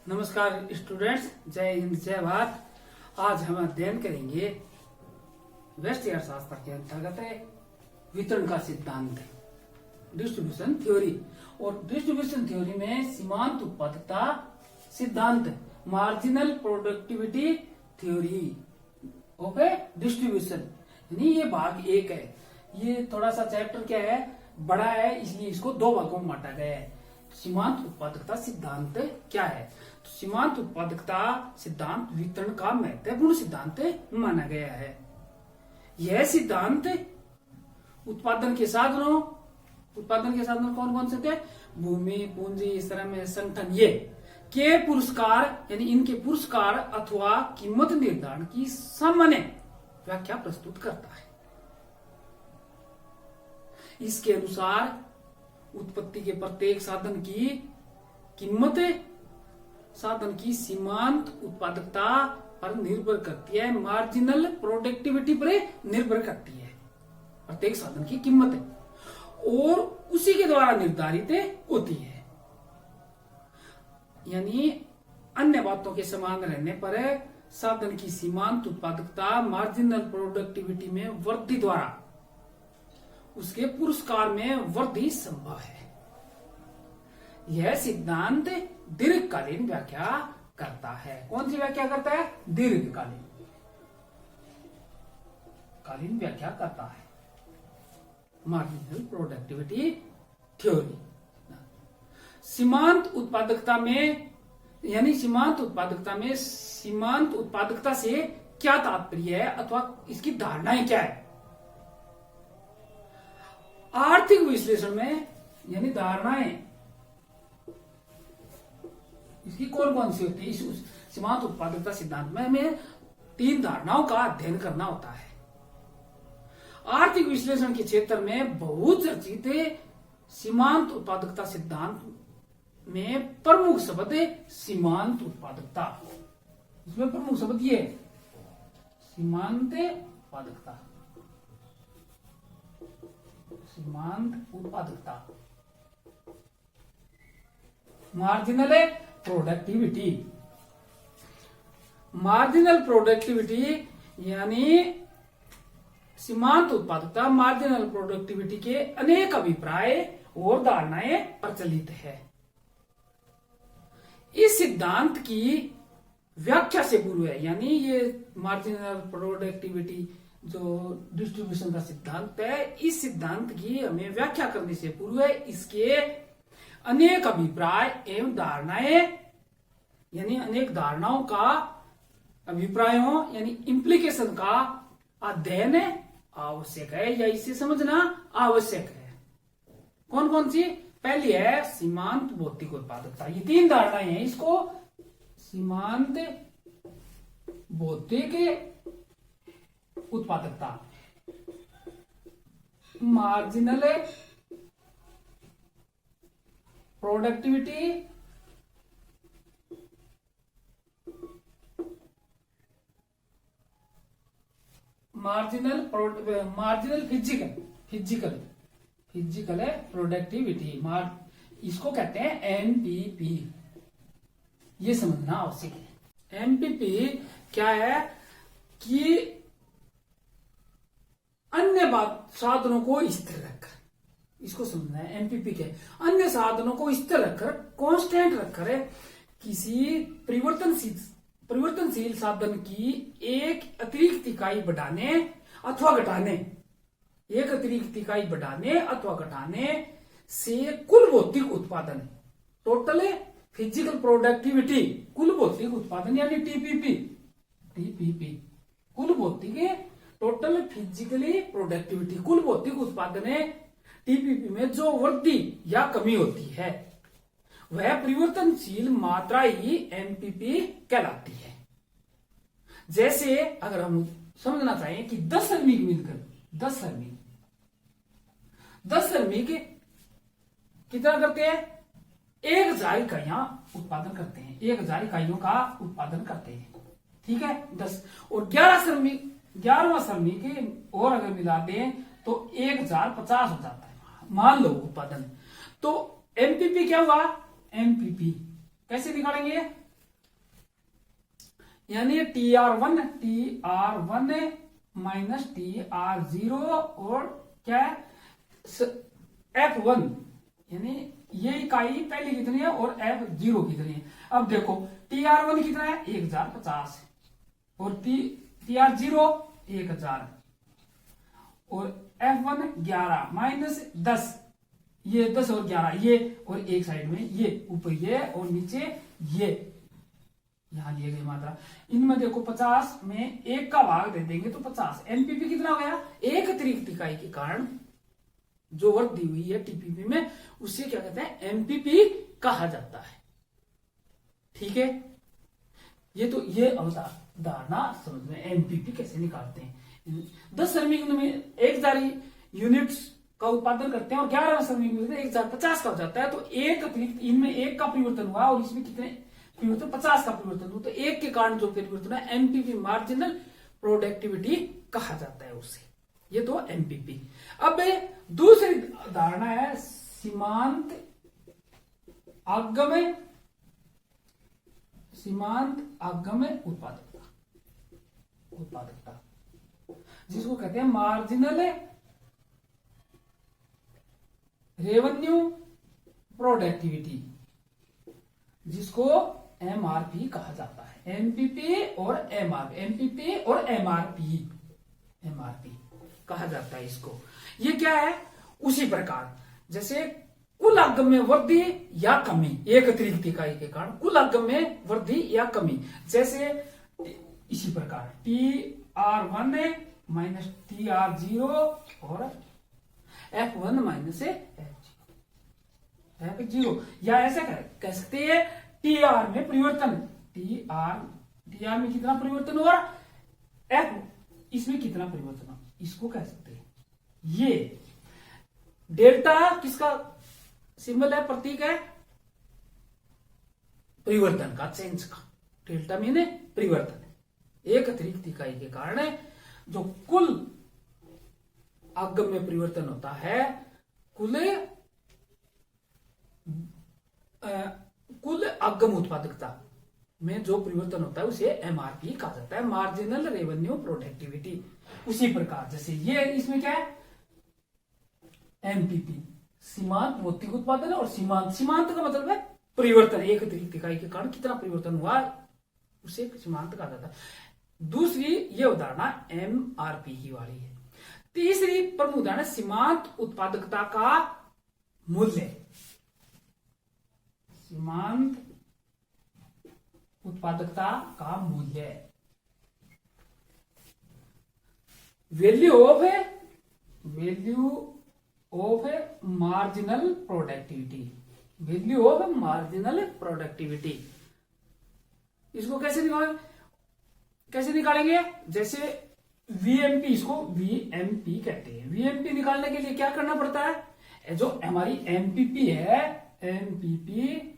नमस्कार स्टूडेंट्स, जय हिंद जय भारत। आज हम अध्ययन करेंगे व्यष्टि अर्थशास्त्र के अंतर्गत वितरण का सिद्धांत, डिस्ट्रीब्यूशन थ्योरी। और डिस्ट्रीब्यूशन थ्योरी में सीमांत उत्पादकता सिद्धांत, marginal productivity theory of distribution, यानी ये भाग एक है। ये थोड़ा सा चैप्टर क्या है, बड़ा है, इसलिए इसको दो भागों में बांटा गया है। सीमांत उत्पादकता सिद्धांत क्या है? तो सीमांत उत्पादकता सिद्धांत वितरण का महत्वपूर्ण सिद्धांत माना गया है। यह सिद्धांत उत्पादन के साधनों कौन कौन से थे? भूमि, पूंजी, इस तरह में संगठन, ये के पुरस्कार यानी इनके पुरस्कार अथवा कीमत निर्धारण की सामान्य व्याख्या प्रस्तुत करता है। इसके अनुसार उत्पत्ति के प्रत्येक साधन की कीमत साधन की सीमांत उत्पादकता पर निर्भर करती है, मार्जिनल प्रोडक्टिविटी पर निर्भर करती है। प्रत्येक साधन की कीमत और उसी के द्वारा निर्धारित होती है। यानी अन्य बातों के समान रहने पर साधन की सीमांत उत्पादकता मार्जिनल प्रोडक्टिविटी में वृद्धि द्वारा उसके पुरस्कार में वृद्धि संभव है। यह सिद्धांत दीर्घकालीन व्याख्या करता है। कौन सी व्याख्या करता है? दीर्घकालीन व्याख्या करता है मार्जिनल प्रोडक्टिविटी थ्योरी। सीमांत उत्पादकता में सीमांत उत्पादकता से क्या तात्पर्य है अथवा इसकी धारणाएं क्या है? आर्थिक विश्लेषण में यानी धारणाएं इसकी कौन कौन सी होती है? इस सीमांत उत्पादकता सिद्धांत में हमें 3 धारणाओं का अध्ययन करना होता है। आर्थिक विश्लेषण के क्षेत्र में बहुत चर्चित सीमांत उत्पादकता सिद्धांत में प्रमुख शब्द सीमांत उत्पादकता। इसमें प्रमुख शब्द ये सीमांत उत्पादकता, मार्जिनल प्रोडक्टिविटी यानी सीमांत उत्पादकता मार्जिनल प्रोडक्टिविटी के अनेक अभिप्राय और धारणाएं प्रचलित है। इस सिद्धांत की व्याख्या से पूर्व है, यानी ये मार्जिनल प्रोडक्टिविटी जो डिस्ट्रीब्यूशन का सिद्धांत है, इस सिद्धांत की हमें व्याख्या करने से पूर्व इसके अनेक अभिप्राय एवं धारणाएं यानी अनेक धारणाओं का अभिप्रायों यानी इम्प्लीकेशन का अध्ययन आवश्यक है या इसे समझना आवश्यक है। कौन कौन सी? पहली है सीमांत भौतिक उत्पादकता। ये 3 धारणाएं हैं। इसको सीमांत भौतिक उत्पादकता, marginal productivity, marginal physical productivity, इसको कहते हैं एमपीपी। ये समझना आवश्यक है। एमपीपी क्या है कि अन्य साधनों को स्थिर रखकर, इसको समझना है। एमपीपी के अन्य साधनों को स्थिर रखकर, कांस्टेंट रखकर किसी परिवर्तनशील साधन की एक अतिरिक्त इकाई बढ़ाने अथवा घटाने से कुल भौतिक उत्पादन, टोटल फिजिकल प्रोडक्टिविटी, कुल भौतिक उत्पादन यानी टीपीपी, कुल भौतिक टोटल फिजिकली प्रोडक्टिविटी, कुल भौतिक उत्पादन टीपीपी में जो वृद्धि या कमी होती है वह परिवर्तनशील मात्रा ही एमपीपी कहलाती है। जैसे अगर हम समझना चाहें कि 10 श्रमिक मिलकर 10 श्रमिक कितना करते हैं? 1000 इकाइयां उत्पादन करते हैं, 1000 इकाइयों का उत्पादन करते हैं। ठीक है, 10 और 11वां श्रमिक और अगर मिला दें तो 1050 हो जाता है, मान लो उत्पादन। तो एमपीपी क्या हुआ? एमपीपी कैसे निकालेंगे? यानी TR1 माइनस TR0 और क्या है F1, यानी ये इकाई पहली कितनी है और F0 कितनी है। अब देखो TR1 कितना है 1050 और TR0 1000 और F1 11 माइनस 10, ये 10 और 11 ये, और एक साइड में ये ऊपर ये और नीचे ये, यहां दिए गई मात्रा। इनमें देखो 50 में एक का भाग दे देंगे तो 50। एमपीपी कितना हो गया, एक अतिरिक्त इकाई के कारण जो वृद्धि हुई है टीपीपी में, उससे क्या कहते हैं एमपीपी कहा जाता है। ठीक है, ये तो ये अवधारणा समझ में, एमपीपी कैसे निकालते हैं। 10 श्रमिक में 1000 यूनिट्स का उत्पादन करते हैं और 11 श्रमिक में 1050 का हो जाता है, तो एक अतिरिक्त इनमें एक का परिवर्तन हुआ और इसमें कितने परिवर्तन 50 का परिवर्तन हुआ, तो एक के कारण जो परिवर्तन है एमपीपी मार्जिनल प्रोडक्टिविटी कहा जाता है उसे। ये तो एमपीपी। अब दूसरी धारणा है सीमांत आगम्य उत्पादकता, जिसको कहते हैं मार्जिनल रेवेन्यू प्रोडक्टिविटी, जिसको एमआरपी कहा जाता है। एमपीपी और एमआरपी कहा जाता है इसको। ये क्या है, उसी प्रकार जैसे कुल आगम्य वृद्धि या कमी, एक अतिरिक्त इकाई के कारण कुल आगम्य वृद्धि या कमी, जैसे इसी प्रकार TR1 माइनस TR0 और F1 माइनस F0, या ऐसा कह सकते हैं TR में परिवर्तन, TR में कितना परिवर्तन हुआ, F इसमें कितना परिवर्तन हुआ, इसको कह सकते हैं। ये डेल्टा किसका सिंबल है, प्रतीक है परिवर्तन का, चेंज का। डेल्टा मीन परिवर्तन, एक अतिरिक्त इकाई के कारण जो कुल आगम्य परिवर्तन होता है, कुल आगम उत्पादकता में जो परिवर्तन होता है उसे एमआरपी कहा जाता है, मार्जिनल रेवेन्यू प्रोडक्टिविटी। उसी प्रकार जैसे ये इसमें क्या है एमपीपी, सीमांत भौतिक उत्पादन, और सीमांत का मतलब है परिवर्तन, एक अतिरिक्त इकाई के कारण कितना परिवर्तन हुआ उसे सीमांत कहा जाता है। दूसरी ये उदाहरण एमआरपी की वाली है। तीसरी प्रमुख उदाहरण सीमांत उत्पादकता का मूल्य, सीमांत उत्पादकता का मूल्य, वैल्यू ऑफ मार्जिनल प्रोडक्टिविटी, इसको कैसे निकालेंगे, जैसे वीएमपी, इसको वीएमपी कहते हैं। वीएमपी निकालने के लिए क्या करना पड़ता है, जो हमारी एमपीपी है, एमपीपी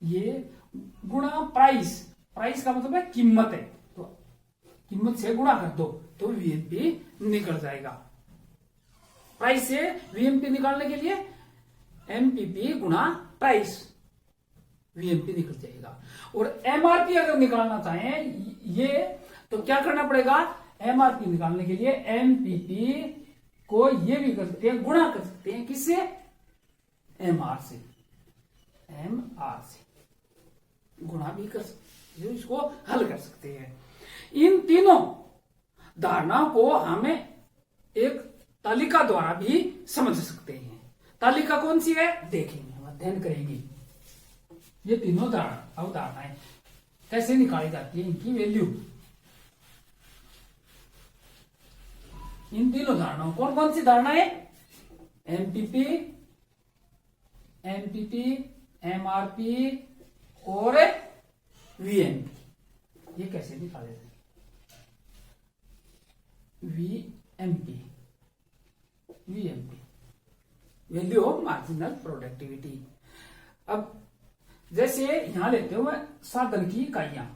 ये गुणा प्राइस का मतलब है कीमत है, तो कीमत से गुणा कर दो तो वीएमपी निकल जाएगा। प्राइस से वीएमपी निकालने के लिए एमपीपी गुणा प्राइस, वीएमपी निकल जाएगा। और एमआरपी अगर निकालना चाहें ये, तो क्या करना पड़ेगा, एमआरपी निकालने के लिए एमपीपी को ये भी कर सकते हैं, गुणा कर सकते हैं किससे, एमआर से गुणा भी कर सकते हैं, इसको हल कर सकते हैं। इन तीनों धारणाओं को हमें एक तालिका द्वारा भी समझ सकते हैं। तालिका कौन सी है देखेंगे, हम अध्ययन करेंगे। ये तीनों अवधारणाएं कैसे निकाली जाती है, इनकी वैल्यू, इन तीनों धारणाओं कौन सी धारणा है, एमपीपी, एमआरपी और वीएमपी, ये कैसे निकाले जाए, VMP value of marginal productivity. अब जैसे यहां लेते हो साधन की इकाइयां,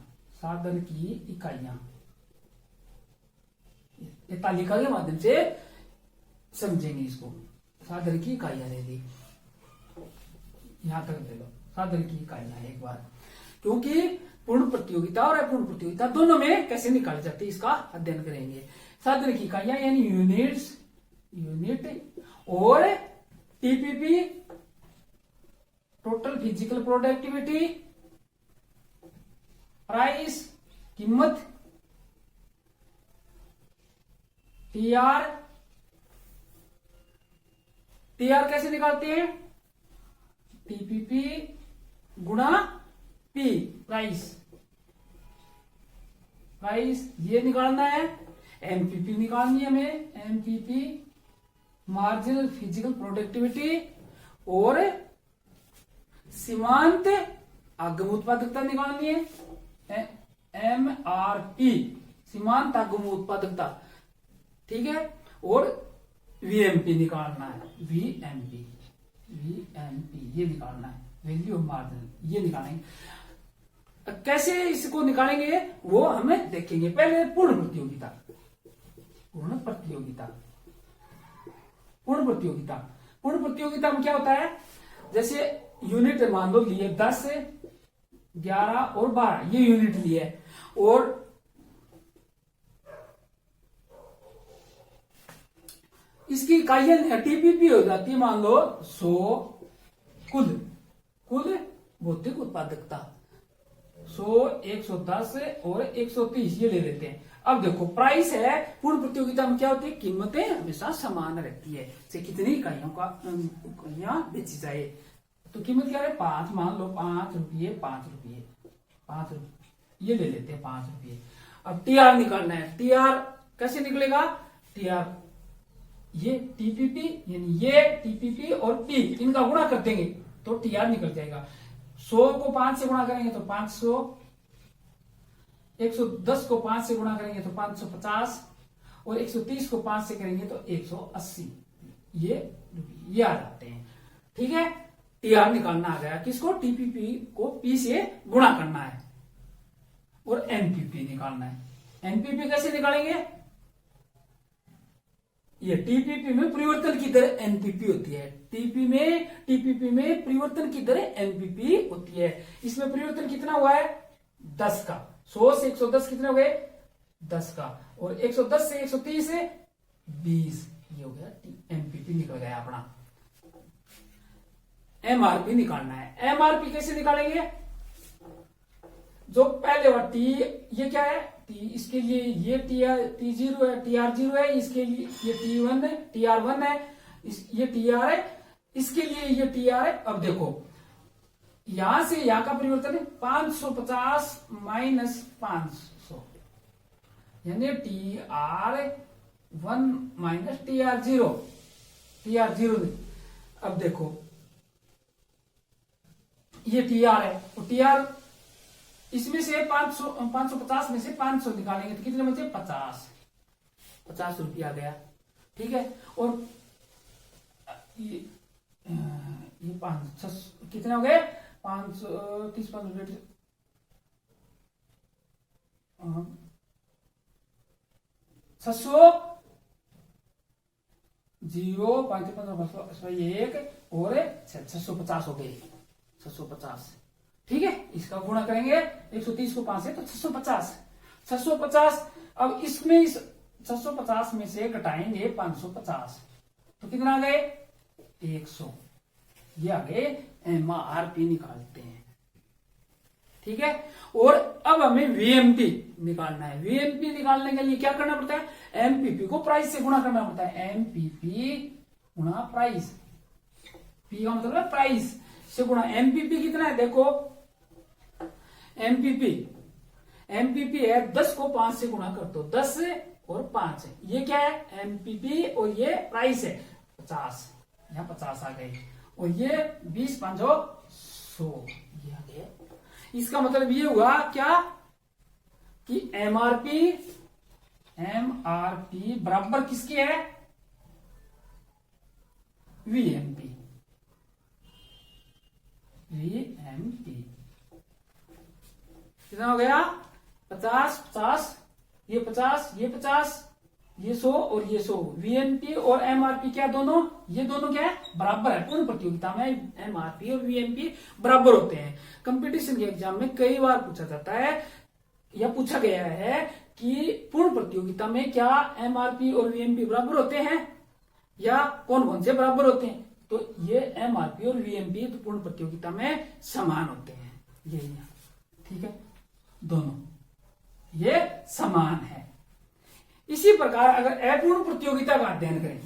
तालिका के माध्यम से समझेंगे इसको। साधन की इकाइयां ले ली, यहां तक ले लो, साधन की इकाइयां एक बार, क्योंकि पूर्ण प्रतियोगिता और अपूर्ण प्रतियोगिता दोनों में कैसे निकाली जाती है इसका अध्ययन करेंगे। साधन की इकाइयां यानी यूनिट्स, यूनिट और TPP total physical productivity, price कीमत, टीआर, टीआर कैसे निकालते हैं, टीपीपी गुणा पी प्राइस, प्राइस ये निकालना है। एमपीपी निकालनी है हमें, एमपीपी मार्जिनल फिजिकल प्रोडक्टिविटी और सीमांत आगम उत्पादकता निकालनी है, एमआरपी सीमांत आगम उत्पादकता, ठीक है। और वीएमपी निकालना है, वीएमपी ये निकालना है, वैल्यू ऑफ मार्जिन ये निकालेंगे। कैसे इसको निकालेंगे वो हमें देखेंगे। पहले पूर्ण प्रतियोगिता, पूर्ण प्रतियोगिता, पूर्ण प्रतियोगिता, पूर्ण प्रतियोगिता में क्या होता है, जैसे यूनिट मान लो लिए 10, 11 और 12 ये यूनिट लिए और इसकी इकाइयां टीपीपी हो जाती है मान लो 100, कुल भौतिक उत्पादकता 100, 110 और 130 ये ले लेते हैं। अब देखो प्राइस है, पूर्ण प्रतियोगिता में क्या होती है, कीमतें हमेशा समान रहती है, से कितनी इकाइयां बेची जाए। तो कीमत क्या है 5, मान लो 5 रुपये, 5 रुपये, 5 रुपये ये ले लेते हैं 5 रुपये। अब टीआर निकालना है, टीआर कैसे निकलेगा, टीआर ये टीपीपी यानी ये टीपीपी और पी इनका गुणा कर देंगे तो टीआर निकल जाएगा। 100 को 5 से गुणा करेंगे तो 500, 110 को 5 से गुणा करेंगे तो 550 और 130 को 5 से करेंगे तो 180 ये आ जाते हैं, ठीक है। टीआर निकालना आ गया, किसको, टीपीपी को पी से गुणा करना है और एनपीपी निकालना है। एनपीपी कैसे निकालेंगे, ये टीपीपी में परिवर्तन की दर एनपीपी होती है, टीपीपी में परिवर्तन की दर एनपीपी होती है। इसमें परिवर्तन कितना हुआ है 10 का, 100 से 110 कितने हो गए 10 का, और 110 से 130 से 20 ये हो गया एनपीपी निकल गया अपना। एमआरपी निकालना है, एमआरपी कैसे निकालेंगे, जो पहले वाला टी ये क्या है टी, इसके लिए ये T0 है, TR0 है, इसके लिए ये T1 है, TR1 है, ये TR है, इसके लिए ये TR है। अब देखो यहां से यहां का परिवर्तन है 550 माइनस 500 यानी TR1 माइनस TR0, अब देखो ये TR है और TR इसमें से 550 में से 500 निकालेंगे तो कितने बचे 50 रुपया गया, ठीक है। और ये 500 कितने हो गए 530 600 0 5 15 1 और 650 हो गए 650, ठीक है। इसका गुणा करेंगे 130 को 5 से तो 650। अब इसमें इस 650 में से घटाएंगे 550 तो कितना आ गए 100, ये आगे एमआरपी निकालते हैं, ठीक है। और अब हमें वीएमपी निकालना है। वीएमपी निकालने के लिए क्या करना पड़ता है, एमपीपी को प्राइस से गुणा करना पड़ता है, एमपीपी गुणा प्राइस, पी का मतलब है प्राइस से गुणा। एमपीपी कितना है देखो, एमपीपी है 10 को 5 से गुणा कर दो, 10 और 5 ये क्या है एमपीपी और ये प्राइस है 50, यहाँ 50 आ गए और ये 20 5 100 ये आ गया। इसका मतलब ये हुआ क्या कि एमआरपी बराबर किसकी है वीएमपी कितना हो गया 50 ये 50 ये 50 ये 100 और ये 100। वीएमपी और एमआरपी क्या दोनों, ये दोनों क्या है बराबर है। पूर्ण प्रतियोगिता में एमआरपी और वीएमपी बराबर होते हैं। कंपटीशन के एग्जाम में कई बार पूछा जाता है या पूछा गया है कि पूर्ण प्रतियोगिता में क्या एमआरपी और वीएमपी बराबर होते हैं या कौन कौन से बराबर होते हैं। तो ये एमआरपी और वीएमपी तो पूर्ण प्रतियोगिता में समान होते हैं। ये ठीक है, दोनों ये समान है। इसी प्रकार अगर अपूर्ण प्रतियोगिता का अध्ययन करें,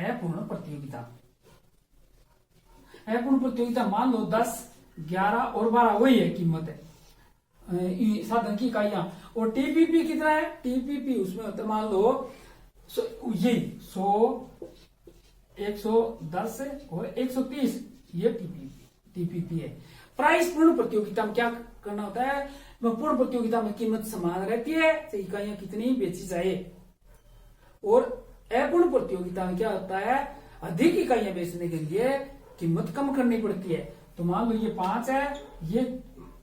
अपूर्ण प्रतियोगिता मान लो 10, 11 और 12 वही है कीमत है साधन की इकाइयां। और टीपीपी कितना है, टीपीपी उसमें होता है मान लो यही 100, 110 और 130, ये टीपीपी है। प्राइस पूर्ण प्रतियोगिता में क्या करना होता है, पूर्ण प्रतियोगिता में कीमत समान रहती है, इकाइयां कितनी बेची जाए। और अपूर्ण प्रतियोगिता में क्या होता है, अधिक इकाइयां बेचने के लिए कीमत कम करनी पड़ती है। तो मान लो ये 5 है, ये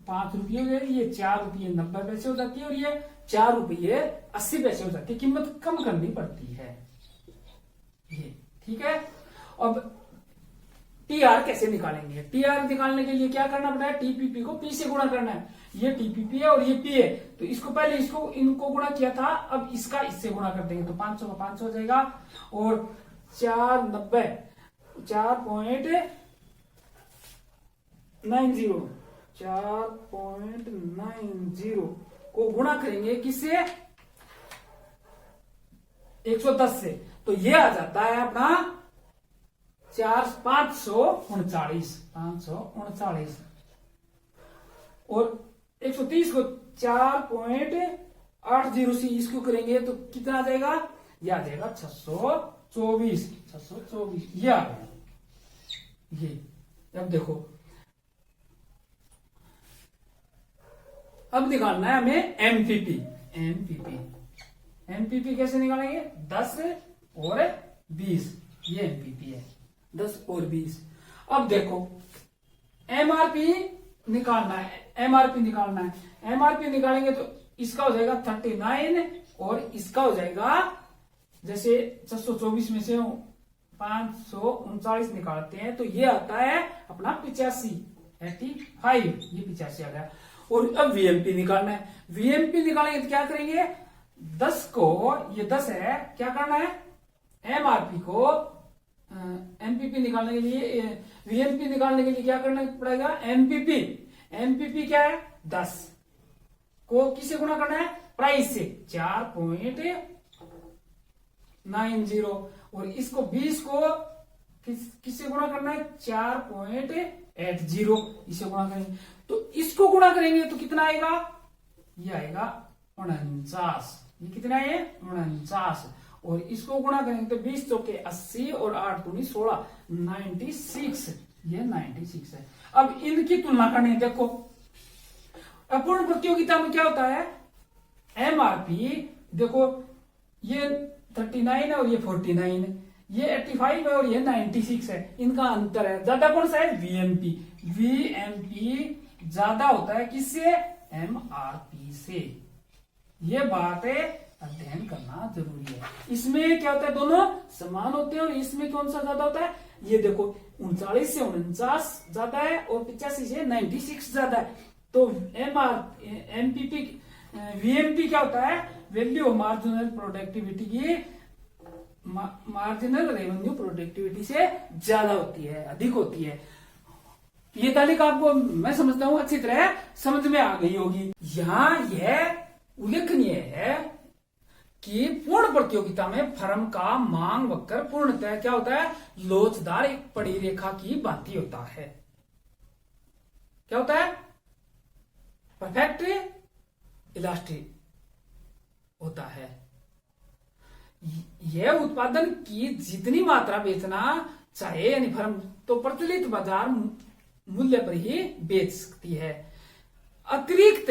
5 रुपये हो गए, ये 4 रुपये 90 पैसे हो जाती है और ये 4 रुपये 80 पैसे हो जाती है, कीमत कम करनी पड़ती है। ये ठीक है। अब टीआर कैसे निकालेंगे, टीआर निकालने के लिए क्या करना पड़ता है, टीपीपी को पी से गुणा करना है। ये टीपीपी है और ये पी है, तो इसको पहले इनको गुणा किया था, अब इसका इससे गुणा कर देंगे तो 500 का 500 हो जाएगा। और 490 4.90 को गुणा करेंगे किससे, 110 से, तो ये आ जाता है अपना 539। और 130 को 4.80 से इसको करेंगे तो कितना आ जाएगा, ये आ जाएगा 624। ये आ गया। ये अब देखो, अब निकालना है हमें एमपीपी कैसे निकालेंगे, 10 और 20, ये एमपीपी है 10 और 20। अब देखो एमआरपी निकालना है, एमआरपी निकालेंगे तो इसका हो जाएगा 39 और इसका हो जाएगा, जैसे 624 में से 539 निकालते हैं तो ये आता है अपना 85, ये 85 आ गया। और अब वीएमपी निकालना है, वीएमपी निकालेंगे तो क्या करेंगे, 10 को, ये 10 है, क्या करना है, एमआरपी को एमपीपी निकालने के लिए, वीएमपी निकालने के लिए क्या करना पड़ेगा, एमपीपी क्या है, 10 को किससे गुणा करना है, प्राइस से 4.90 और इसको 20 को किससे गुणा करना है, 4.80, इसे गुणा करेंगे तो इसको गुणा करेंगे तो कितना आएगा, ये आएगा 49। ये कितना है, 49। और इसको गुणा करेंगे तो 20 चौके 80 और 8 दूनी 16, 96, ये 96 है। अब इनकी तुलना करनी है, देखो अपूर्ण प्रतियोगिता में क्या होता है, एमआरपी देखो ये 39 है और ये 49 है, ये 85 है और ये 96 है, इनका अंतर है। ज्यादा कौन सा है, वीएमपी ज्यादा होता है किससे, एमआरपी से। ये बात है, अध्ययन करना जरूरी है। इसमें क्या होता है, दोनों समान होते हैं और इसमें कौन सा ज्यादा होता है, ये देखो 39 से 49 ज्यादा है और 85 से 96 ज्यादा है। तो एमपीपी वीएमपी क्या होता है, वैल्यू मार्जिनल प्रोडक्टिविटी की मार्जिनल रेवेन्यू प्रोडक्टिविटी से ज्यादा होती है, अधिक होती है। ये तालिका आपको मैं समझता हूं अच्छी तरह समझ में आ गई होगी। यहां यह उल्लेखनीय है कि पूर्ण प्रतियोगिता में फर्म का मांग वक्र पूर्णतः क्या होता है, लोचदार एक पड़ी रेखा की भांति होता है। क्या होता है, परफेक्ट इलास्टिक होता है। यह उत्पादन की जितनी मात्रा बेचना चाहे यानी फर्म तो प्रचलित बाजार मूल्य पर ही बेच सकती है। अतिरिक्त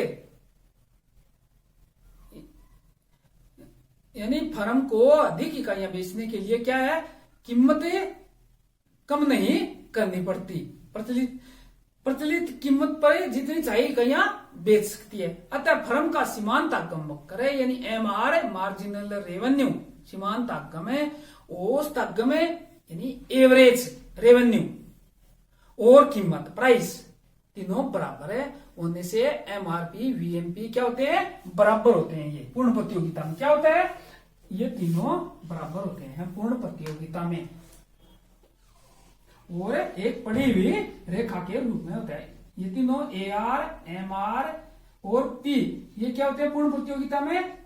यानी फर्म को अधिक इकाइयां बेचने के लिए क्या है, कीमतें कम नहीं करनी पड़ती, प्रचलित कीमत पर जितनी चाहिए इकाइयां बेच सकती है। अतः फर्म का सीमांत आगम वक्र है, यानी एमआर मार्जिनल रेवेन्यू सीमांत आगम है, औसत आगम है यानी एवरेज रेवेन्यू और कीमत प्राइस तीनों बराबर है होने से एमआरपी वीएमपी क्या होते हैं, बराबर होते हैं। ये पूर्ण प्रतियोगिता में क्या होता है, ये तीनों बराबर होते हैं पूर्ण प्रतियोगिता में, और एक पड़ी हुई रेखा के रूप में होता है। ये तीनों ए आर, एम आर और पी ये क्या होते हैं, पूर्ण प्रतियोगिता में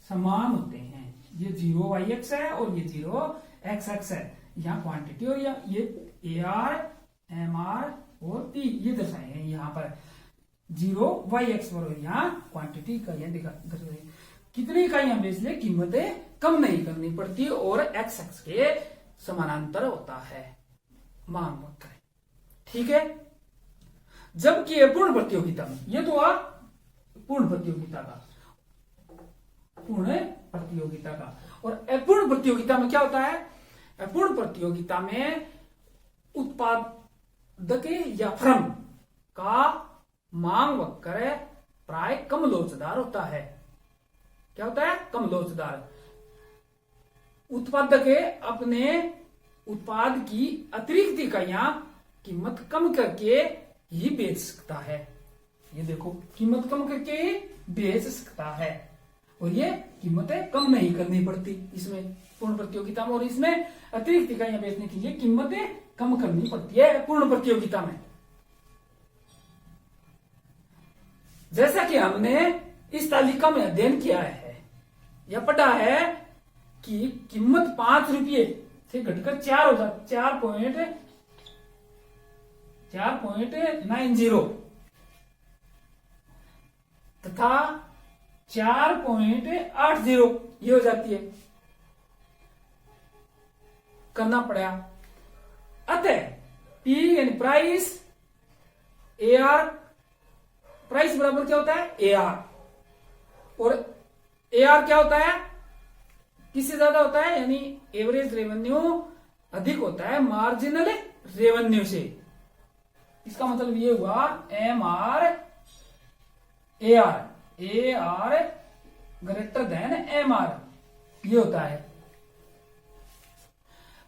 समान होते हैं। ये 0 वाई एक्स है और ये 0 एक्स एक्स है। यहाँ क्वांटिटी और ये ए आर, एम आर और पी ये दर्शाए हैं यहाँ पर 0 वाई एक्स पर, यहाँ क्वांटिटी इकाइयां दर्शाई। कितनी इकाइयां बेच ले, कीमतें कम नहीं करनी पड़ती और एक्स एक्स के समानांतर होता है मांग वक्र। ठीक है, जबकि पूर्ण प्रतियोगिता में ये तो पूर्ण प्रतियोगिता का और अपूर्ण प्रतियोगिता में क्या होता है, अपूर्ण प्रतियोगिता में उत्पादक या फर्म का मांग वक्र प्राय कम लोचदार होता है। क्या होता है, कम लोचदार। उत्पादक अपने उत्पाद की अतिरिक्त इकाइयां कीमत कम करके ही बेच सकता है। ये देखो, कीमत कम करके ही बेच सकता है और ये कीमतें कम नहीं करनी पड़ती इसमें पूर्ण प्रतियोगिता में, और इसमें अतिरिक्त इकाइयां बेचने के लिए कीमतें कम करनी पड़ती है पूर्ण प्रतियोगिता में। जैसा कि हमने इस तालिका में अध्ययन किया है या पढ़ा है कि कीमत 5 रुपये से घटकर 4 हो जाती, 4.90 तथा 4.80 ये हो जाती है, करना पड़ा। अतः पी यानी प्राइस, ए आर, प्राइस बराबर क्या होता है, ए आर, और ए आर क्या होता है, किससे ज्यादा होता है, यानी एवरेज रेवेन्यू अधिक होता है मार्जिनल रेवेन्यू से। इसका मतलब ये हुआ M R A R greater than M R, ये होता है।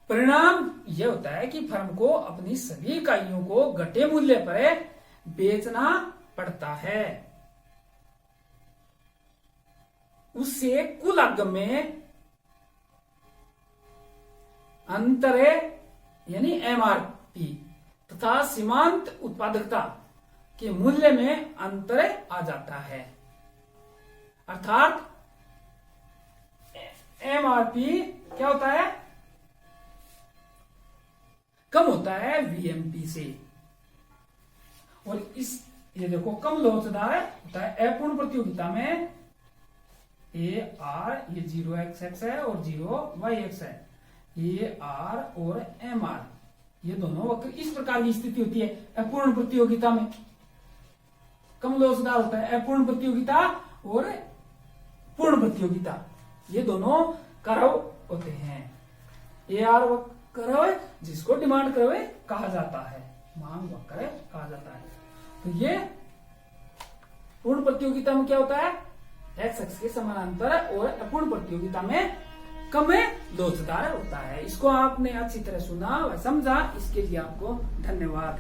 परिणाम यह होता है कि फर्म को अपनी सभी इकाइयों को घटे मूल्य पर बेचना पड़ता है। उससे कुल आगम में अंतर यानी एमआरपी तथा सीमांत उत्पादकता के मूल्य में अंतर आ जाता है, अर्थात एमआरपी क्या होता है, कम होता है वीएमपी से। और ये देखो कम लोचदार होता है अपूर्ण प्रतियोगिता में ए आर, ये 0 एक्स एक्स है और 0 वाई एक्स है, ए आर और एम आर ये दोनों वक्र इस प्रकार की स्थिति होती है। अपूर्ण प्रतियोगिता में कम लोचदार होता है अपूर्ण प्रतियोगिता और पूर्ण प्रतियोगिता, ये दोनों कर्व होते हैं। ए आर कर्व जिसको डिमांड कर्व कहा जाता है, मांग वक्र कहा जाता है। तो ये पूर्ण प्रतियोगिता में क्या होता है, एक्स एक्स के समानांतर, और अपूर्ण प्रतियोगिता में कम लोचदार होता है। इसको आपने अच्छी तरह सुना व समझा, इसके लिए आपको धन्यवाद।